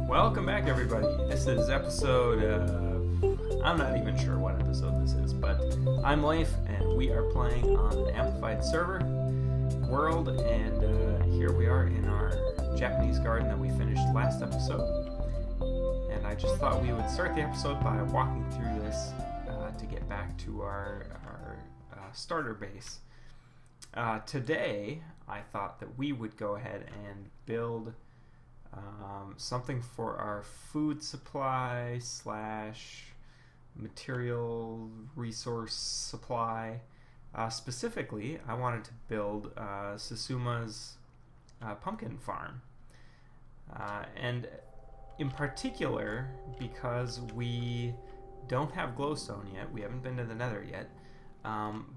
Welcome back, everybody. This is episode, I'm not even sure what episode this is, but I'm Leif, and we are playing on an amplified server world, and here we are in our Japanese garden that we finished last episode. And I just thought we would start the episode by walking through this to get back to our starter base. Today, I thought that we would go ahead and build something for our food supply / material resource supply. Specifically, I wanted to build Xisuma's pumpkin farm. And in particular, because we don't have glowstone yet, we haven't been to the nether yet,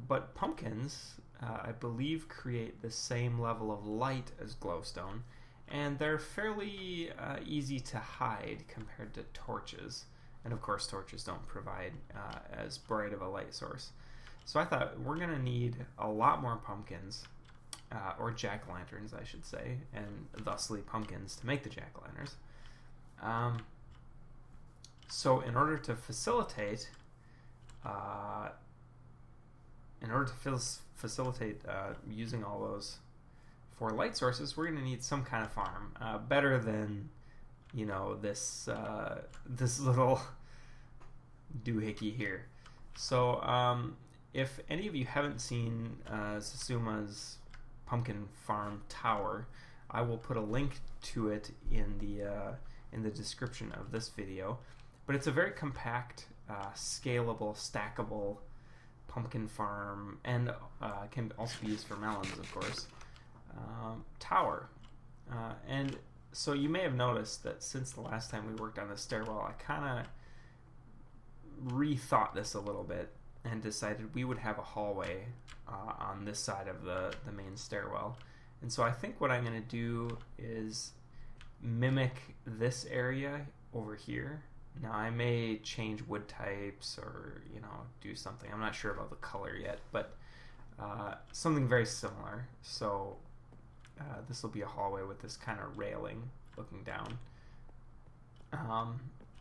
but pumpkins, I believe, create the same level of light as glowstone, and they're fairly easy to hide compared to torches. And of course, torches don't provide as bright of a light source. So I thought we're going to need a lot more pumpkins, or jack-o'-lanterns, I should say, and thusly pumpkins to make the jack-o'-lanterns. So in order to facilitate using all those for light sources, we're going to need some kind of farm, better than, you know, this little doohickey here. So if any of you haven't seen Xisuma's pumpkin farm tower, I will put a link to it in the description of this video. But it's a very compact, scalable, stackable pumpkin farm, and can also be used for melons, of course. Tower. And so you may have noticed that since the last time we worked on the stairwell, I kind of rethought this a little bit and decided we would have a hallway on this side of the main stairwell. And so I think what I'm going to do is mimic this area over here. Now I may change wood types or, you know, do something. I'm not sure about the color yet, but something very similar. So this will be a hallway with this kind of railing looking down.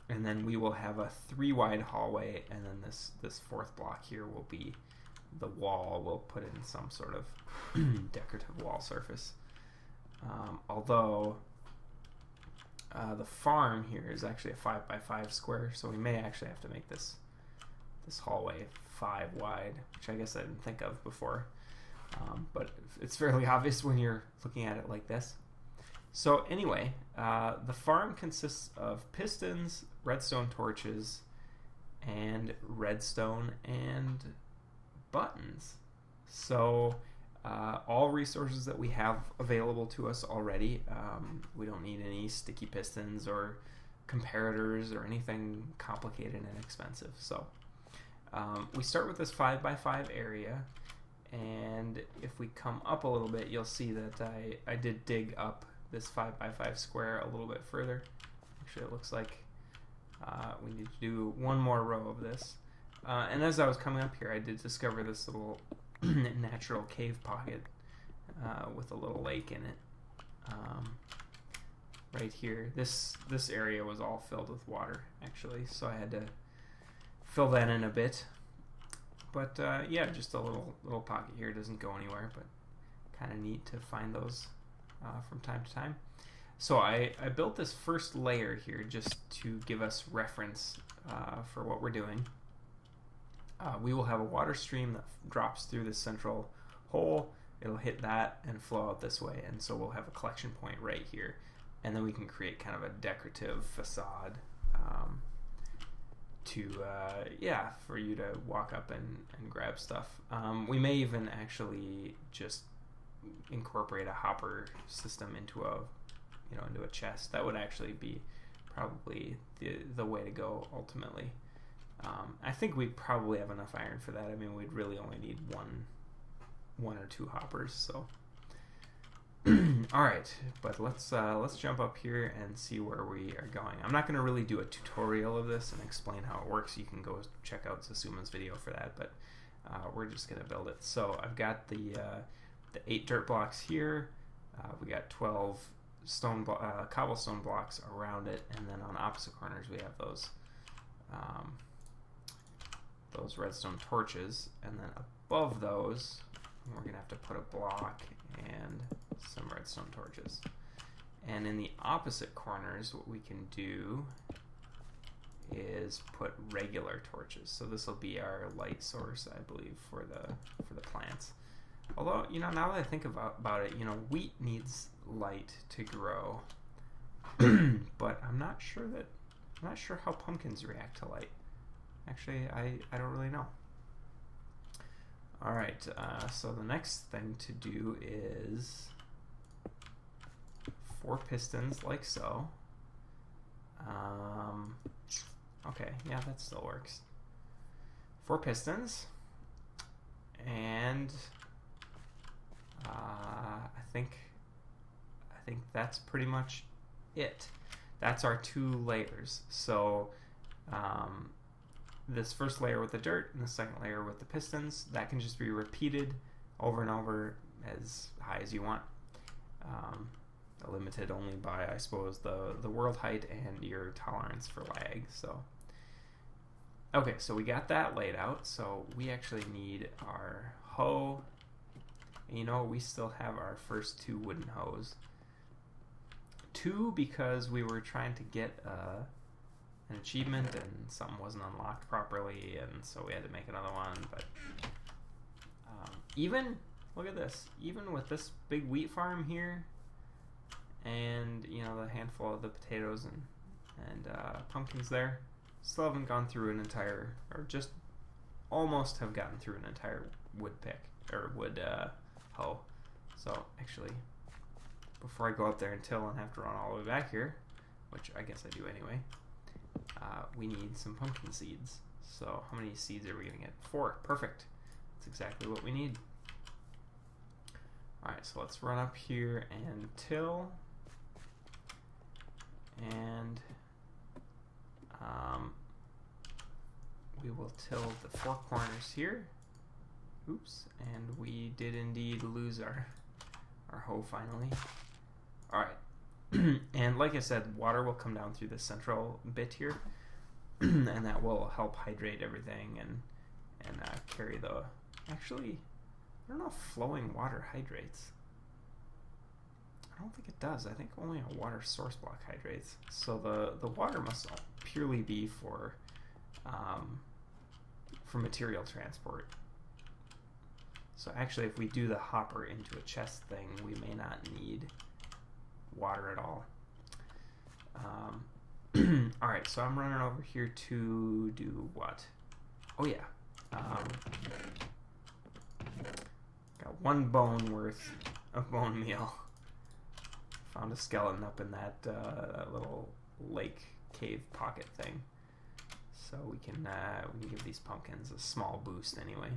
And then we will have a 3-wide hallway, and then this fourth block here will be the wall. We'll put in some sort of decorative wall surface. Although the farm here is actually a 5x5 square, so we may actually have to make this hallway 5 wide, which I guess I didn't think of before. But it's fairly obvious when you're looking at it like this. So anyway, the farm consists of pistons, redstone torches, and redstone and buttons. So all resources that we have available to us already. We don't need any sticky pistons or comparators or anything complicated and expensive. So we start with this 5x5 area, and if we come up a little bit, you'll see that I did dig up this 5x5 square a little bit further. Actually, it looks like we need to do one more row of this. And as I was coming up here, I did discover this little natural cave pocket with a little lake in it. Right here, this area was all filled with water, actually, so I had to fill that in a bit. But yeah, just a little pocket here. It doesn't go anywhere, but kind of neat to find those from time to time. So I built this first layer here just to give us reference for what we're doing. We will have a water stream that drops through this central hole. It'll hit that and flow out this way, and so we'll have a collection point right here, and then we can create kind of a decorative facade for you to walk up and grab stuff. We may even actually just incorporate a hopper system into a chest. That would actually be probably the way to go ultimately. I think we'd probably have enough iron for that. I mean, we'd really only need one or two hoppers. So, all right, but let's jump up here and see where we are going. I'm not going to really do a tutorial of this and explain how it works. You can go check out Xisuma's video for that, but we're just going to build it. So I've got the 8 dirt blocks here. We got 12 cobblestone blocks around it, and then on opposite corners we have those redstone torches, and then above those we're gonna have to put a block and some redstone torches. And in the opposite corners, what we can do is put regular torches. So this will be our light source, I believe, for the plants. Although, you know, now that I think about it, you know, wheat needs light to grow, but I'm not sure how pumpkins react to light. Actually, I don't really know. All right, so the next thing to do is 4 pistons, like so. Okay, yeah, that still works. 4 pistons, and I think that's pretty much it. That's our 2 layers. So this first layer with the dirt and the second layer with the pistons, that can just be repeated over and over as high as you want. Limited only by, I suppose, the world height and your tolerance for lag. So okay, so we got that laid out. So we actually need our hoe. And you know, we still have our first 2 wooden hoes. 2 because we were trying to get an achievement and something wasn't unlocked properly, and so we had to make another one. But even, look at this, even with this big wheat farm here, and you know, the handful of the potatoes and pumpkins there, still haven't gone through an entire, or just almost have gotten through an entire wood pick, or wood hoe. So actually, before I go up there and till and have to run all the way back here, which I guess I do anyway, we need some pumpkin seeds. So how many seeds are we gonna get? 4, perfect. That's exactly what we need. Alright, so let's run up here and till. And we will till the 4 corners here. Oops, and we did indeed lose our hoe finally. Alright, and like I said, water will come down through the central bit here, and that will help hydrate everything and carry the... Actually, I don't know if flowing water hydrates. I don't think it does. I think only a water source block hydrates. So the water must purely be for material transport. So actually, if we do the hopper into a chest thing, we may not need water at all. Alright, so I'm running over here to do what? Oh yeah. Got 1 bone worth of bone meal. Found a skeleton up in that little lake cave pocket thing. So we can give these pumpkins a small boost anyway.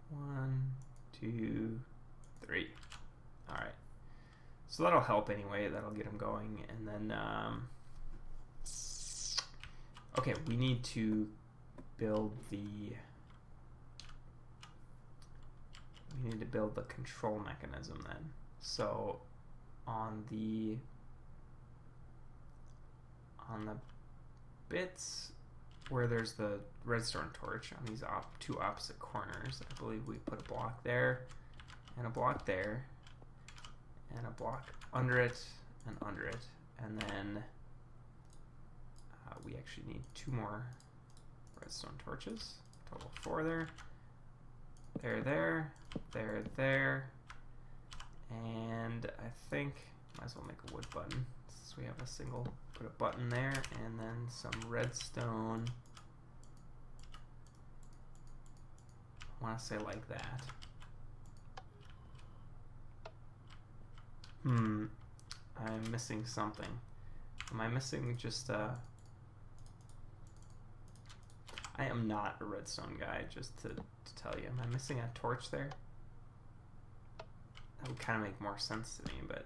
1, 2, 3. Alright. So that'll help anyway. That'll get them going. And then, okay, we need to build the control mechanism then. So on the bits where there's the redstone torch on these 2 opposite corners, I believe we put a block there and a block there and a block under it and under it, and then we actually need 2 more redstone torches. Total 4 there. There, and I think might as well make a wood button since we have a single. Put a button there, and then some redstone. I want to say like that. I'm missing something. Am I missing just I am not a redstone guy, just to tell you. Am I missing a torch there? That would kind of make more sense to me, but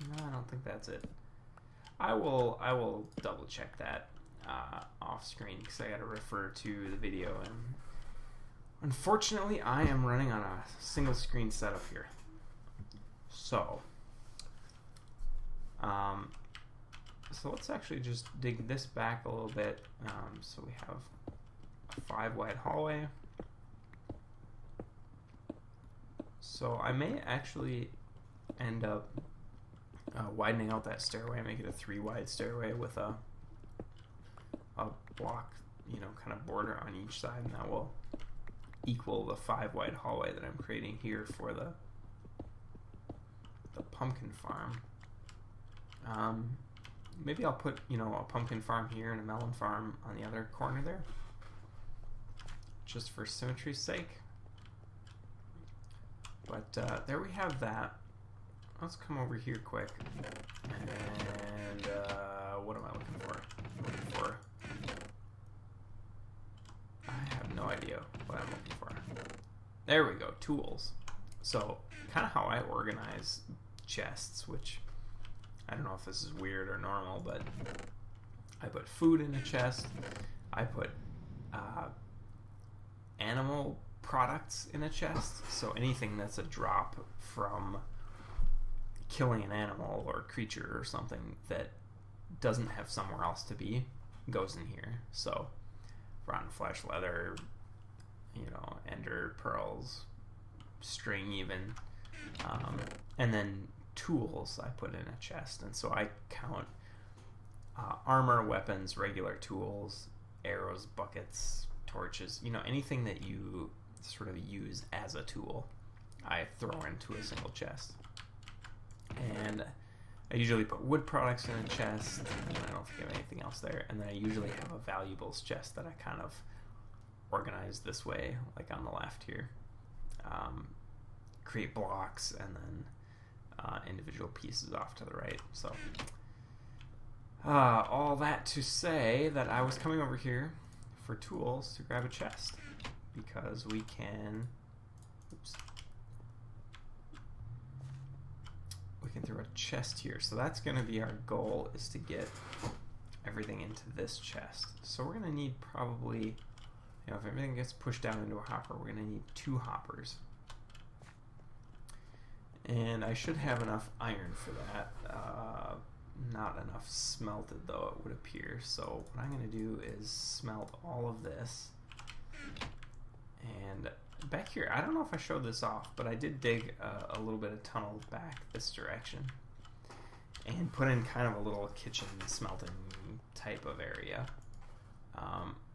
no, I don't think that's it. I will double check that off screen because I got to refer to the video Unfortunately, I am running on a single screen setup here. So, so let's actually just dig this back a little bit. So we have a 5 wide hallway. So I may actually end up widening out that stairway, make it a 3 wide stairway with a block, you know, kind of border on each side, and that will equal the 5 wide hallway that I'm creating here for the pumpkin farm. Maybe I'll put, you know, a pumpkin farm here and a melon farm on the other corner there, just for symmetry's sake. But there we have that. Let's come over here quick. And what am I looking for? I have no idea what I'm looking for. There we go, tools. So kind of how I organize chests, which I don't know if this is weird or normal, but I put food in a chest. I put animal products in a chest. So anything that's a drop from killing an animal or creature or something that doesn't have somewhere else to be goes in here. So rotten flesh, leather, you know, ender pearls, string even, and then tools I put in a chest. And so I count armor, weapons, regular tools, arrows, buckets, torches, you know, anything that you sort of use as a tool, I throw into a single chest. And I usually put wood products in a chest, and I don't think I have anything else there. And then I usually have a valuables chest that I kind of organize this way, like on the left here. Create blocks and then individual pieces off to the right. So all that to say that I was coming over here for tools to grab a chest, because we can, we can throw a chest here. So that's going to be our goal, is to get everything into this chest. So we're going to need probably, you know, if everything gets pushed down into a hopper, we're going to need 2 hoppers. And I should have enough iron for that. Not enough smelted, though, it would appear. So what I'm going to do is smelt all of this. And back here, I don't know if I showed this off, but I did dig a little bit of tunnel back this direction and put in kind of a little kitchen smelting type of area.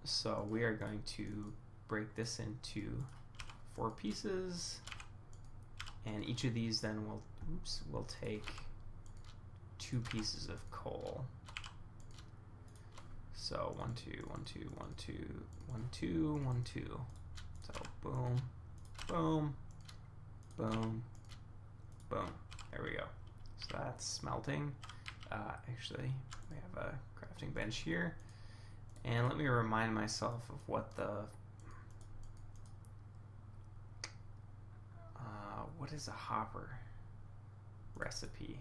So we are going to break this into 4 pieces, and each of these then will take 2 pieces of coal. So 1, 2, 1, 2, 1, 2, 1, 2, 1, 2. So boom, boom, boom, boom. There we go. So that's smelting. Actually, we have a crafting bench here. And let me remind myself of what the... what is a hopper recipe?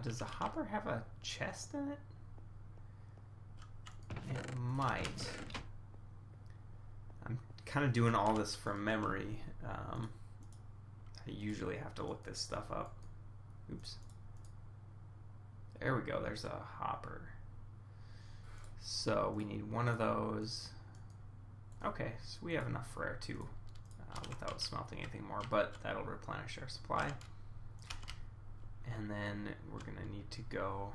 Does a hopper have a chest in it? It might. I'm kind of doing all this from memory. I usually have to look this stuff up. Oops. There we go. There's a hopper. So we need 1 of those. Okay, so we have enough for our 2 without smelting anything more, but that'll replenish our supply. And then we're going to need to go,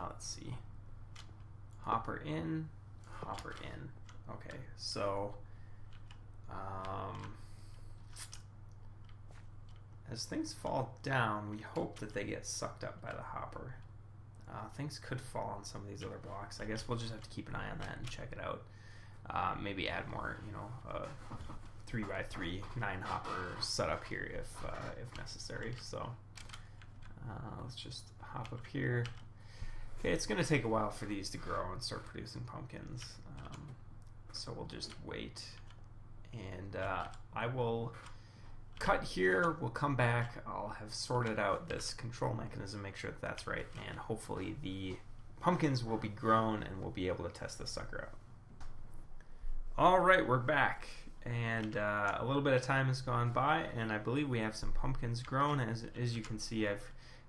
let's see, hopper in, hopper in. Okay, so as things fall down, we hope that they get sucked up by the hopper. Things could fall on some of these other blocks. I guess we'll just have to keep an eye on that and check it out. Maybe add more, you know, 3x3 9 hopper setup here if necessary. So let's just hop up here. Okay, it's going to take a while for these to grow and start producing pumpkins. So we'll just wait, and I will cut here. We'll come back. I'll have sorted out this control mechanism, make sure that that's right, and hopefully the pumpkins will be grown and we'll be able to test this sucker out. All right, we're back, and a little bit of time has gone by, and I believe we have some pumpkins grown. As you can see, I've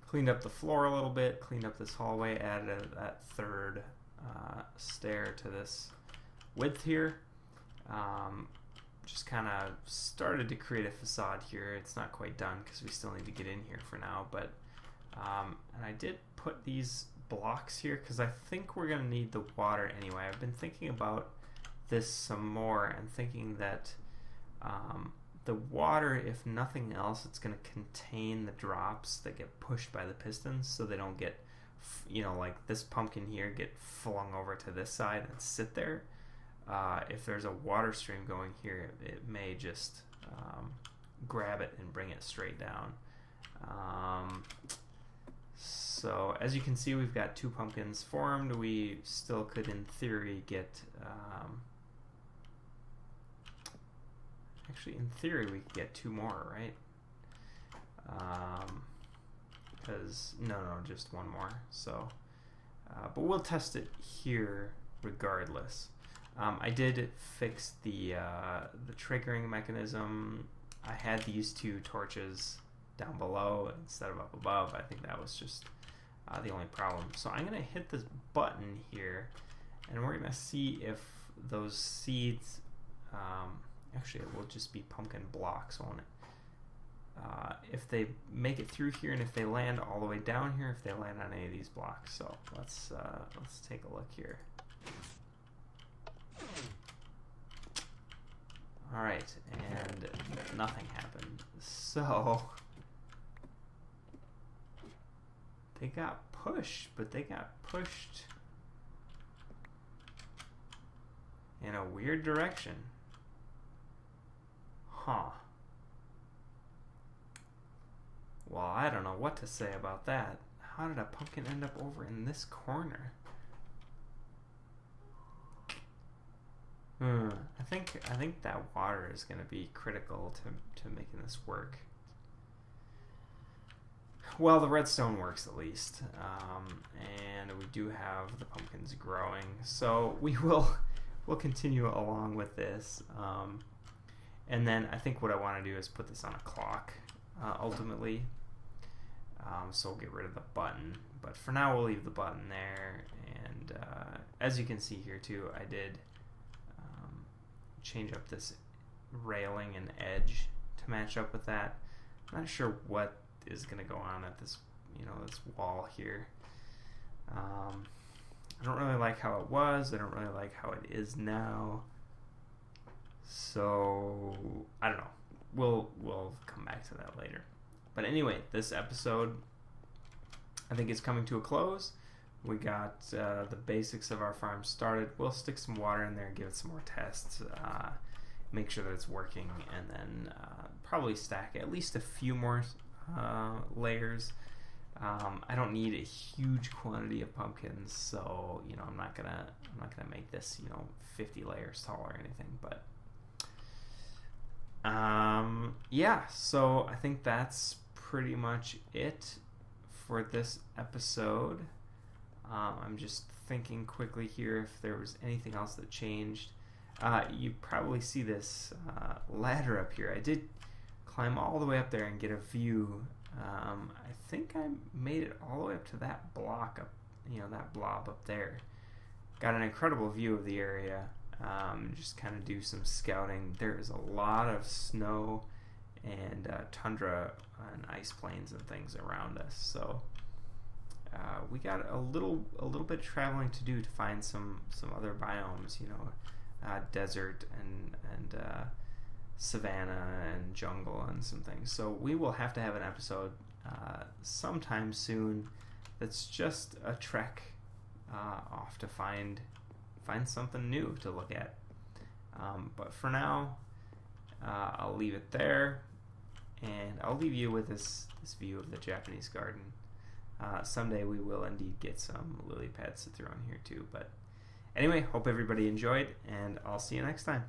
cleaned up the floor a little bit, cleaned up this hallway, added that third stair to this width here. Just kind of started to create a facade here. It's not quite done because we still need to get in here for now, but and I did put these blocks here because I think we're going to need the water anyway. I've been thinking about this some more and thinking that the water, if nothing else, it's going to contain the drops that get pushed by the pistons so they don't get, like this pumpkin here, get flung over to this side and sit there. If there's a water stream going here, it may just grab it and bring it straight down. So as you can see, we've got 2 pumpkins formed. We still could, in theory, get... actually, in theory, we could get 2 more, right? Because, no, just 1 more. So, but we'll test it here regardless. I did fix the triggering mechanism. I had these 2 torches down below instead of up above. I think that was just the only problem. So I'm going to hit this button here, and we're going to see if those seeds, actually it will just be pumpkin blocks, won't it? If they make it through here, and if they land all the way down here, if they land on any of these blocks. So let's take a look here. Alright, and nothing happened. So they got pushed, but they got pushed in a weird direction. Huh. Well, I don't know what to say about that. How did a pumpkin end up over in this corner? I think that water is going to be critical to making this work. Well, the redstone works at least, and we do have the pumpkins growing, so we'll continue along with this. And then I think what I want to do is put this on a clock, ultimately. So we'll get rid of the button, but for now we'll leave the button there. And as you can see here too, I did change up this railing and edge to match up with that. I'm not sure what is going to go on at this, this wall here. I don't really like how it was. I don't really like how it is now. So I don't know. We'll come back to that later. But anyway, this episode I think is coming to a close. We got the basics of our farm started. We'll stick some water in there, give it some more tests, make sure that it's working, and then probably stack at least a few more layers. I don't need a huge quantity of pumpkins, so I'm not gonna make this 50 layers tall or anything. But yeah, so I think that's pretty much it for this episode. I'm just thinking quickly here if there was anything else that changed. You probably see this ladder up here. I did climb all the way up there and get a view. I think I made it all the way up to that block up, that blob up there. Got an incredible view of the area. Just kind of do some scouting. There is a lot of snow and tundra and ice plains and things around us. So we got a little bit of traveling to do to find some other biomes, desert and savanna and jungle and some things. So we will have to have an episode sometime soon that's just a trek off to find something new to look at. But for now, I'll leave it there, and I'll leave you with this view of the Japanese garden. Someday we will indeed get some lily pads to throw in here too. But anyway, hope everybody enjoyed, and I'll see you next time.